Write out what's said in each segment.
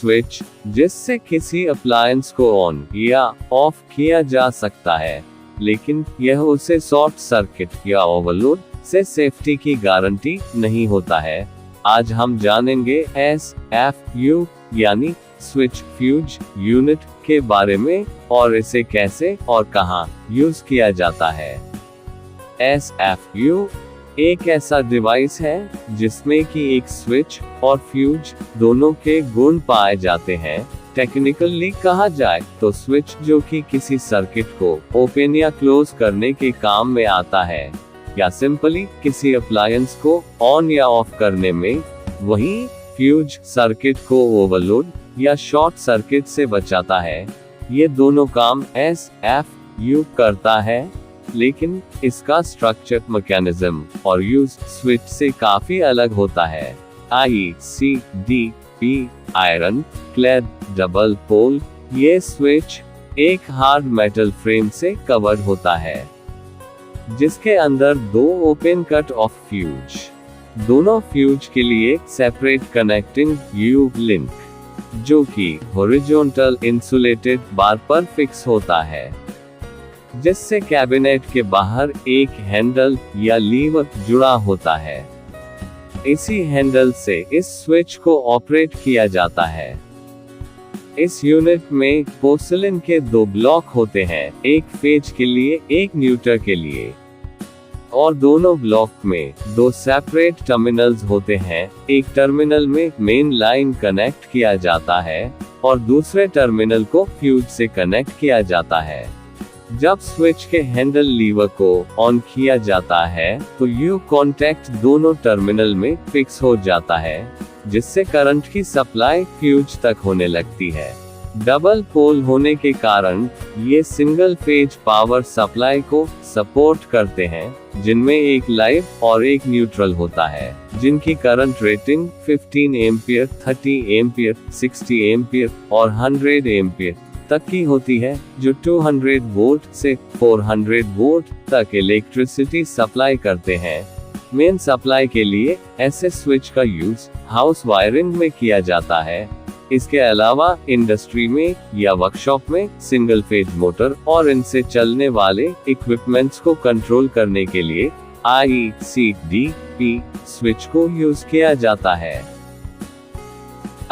Switch, जिससे किसी appliance को ऑन या ऑफ किया जा सकता है, लेकिन यह उसे शॉर्ट सर्किट या ओवरलोड से सेफ्टी की गारंटी नहीं होता है। आज हम जानेंगे SFU यानी स्विच फ्यूज यूनिट के बारे में और इसे कैसे और कहां यूज किया जाता है। SFU एक ऐसा डिवाइस है जिसमें कि एक स्विच और फ्यूज दोनों के गुण पाए जाते हैं। टेक्निकली कहा जाए तो स्विच जो कि किसी सर्किट को ओपन या क्लोज करने के काम में आता है, या सिंपली किसी अप्लायंस को ऑन या ऑफ करने में, वहीं फ्यूज सर्किट को ओवरलोड या शॉर्ट सर्किट से बचाता है। ये दोनों काम SFU करता है, लेकिन इसका स्ट्रक्चर, मैकेनिज्म और यूज स्विच से काफी अलग होता है। ICDP iron clad double pole, ये स्विच एक हार्ड मेटल फ्रेम से कवर्ड होता है, जिसके अंदर 2 ओपन कट ऑफ फ्यूज, दोनों फ्यूज के लिए सेपरेट कनेक्टिंग U लिंक, जो कि हॉरिजॉन्टल इंसुलेटेड बार पर फिक्स होता है, जिससे कैबिनेट के बाहर एक हैंडल या लीवर जुड़ा होता है। इसी हैंडल से इस स्विच को ऑपरेट किया जाता है। इस यूनिट में पोर्सिलिन के 2 ब्लॉक होते हैं, एक फेज के लिए, एक न्यूट्रल के लिए, और दोनों ब्लॉक में 2 सेपरेट टर्मिनल्स होते हैं। एक टर्मिनल में मेन लाइन कनेक्ट किया जाता है और दूसरे टर्मिनल को फ्यूज से कनेक्ट किया जाता है। जब स्विच के हैंडल लीवर को ऑन किया जाता है तो U कॉन्टैक्ट दोनों टर्मिनल में फिक्स हो जाता है, जिससे करंट की सप्लाई फ्यूज तक होने लगती है। डबल पोल होने के कारण ये सिंगल फेज पावर सप्लाई को सपोर्ट करते हैं, जिनमें एक लाइव और एक न्यूट्रल होता है, जिनकी current rating 15 ampere, 30 ampere, 60 ampere और 100 एम्पियर तक की होती है, जो 200 वोल्ट से 400 वोल्ट तक इलेक्ट्रिसिटी सप्लाई करते हैं। मेन सप्लाई के लिए ऐसे स्विच का यूज हाउस वायरिंग में किया जाता है। इसके अलावा इंडस्ट्री में या वर्कशॉप में सिंगल फेज मोटर और इनसे चलने वाले इक्विपमेंट्स को कंट्रोल करने के लिए ICDP स्विच को यूज किया जाता है।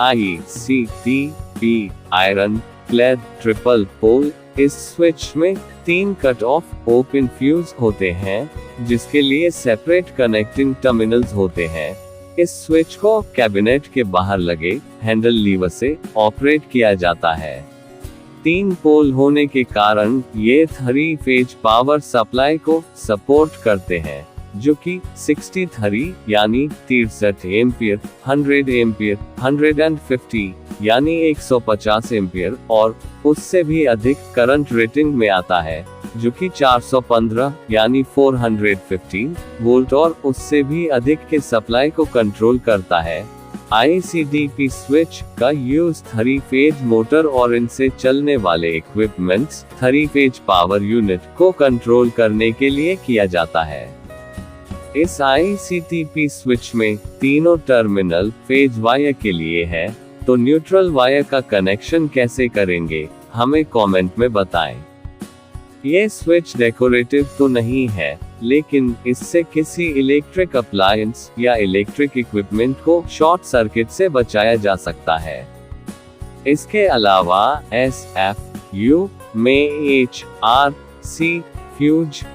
ICDP iron clad triple pole, इस स्विच में 3 कट ऑफ ओपन फ्यूज होते हैं, जिसके लिए सेपरेट कनेक्टिंग टर्मिनल्स होते हैं। इस स्विच को कैबिनेट के बाहर लगे हैंडल लीवर से ऑपरेट किया जाता है। 3 पोल होने के कारण ये 3 फेज पावर सप्लाई को सपोर्ट करते हैं, जो कि 63 यानी 63 एम्पियर, 100 एम्पियर, 150 यानी 150 एम्पियर और उससे भी अधिक करंट रेटिंग में आता है, जो कि 415 यानी 415 वोल्ट और उससे भी अधिक के सप्लाई को कंट्रोल करता है। ICDP स्विच का यूज 3 फेज मोटर और इनसे चलने वाले इक्विपमेंट्स, 3 फेज पावर यूनिट को कंट्रोल करने के लिए किया जाता है। इस ICDP स्विच में तीनों टर्मिनल फेज वायर के लिए है, तो न्यूट्रल वायर का कनेक्शन कैसे करेंगे, हमें कमेंट में बताएं। ये स्विच डेकोरेटिव तो नहीं है, लेकिन इससे किसी इलेक्ट्रिक अप्लायंस या इलेक्ट्रिक इक्विपमेंट को शॉर्ट सर्किट से बचाया जा सकता है। इसके अलावा SFU में HRC फ्यूज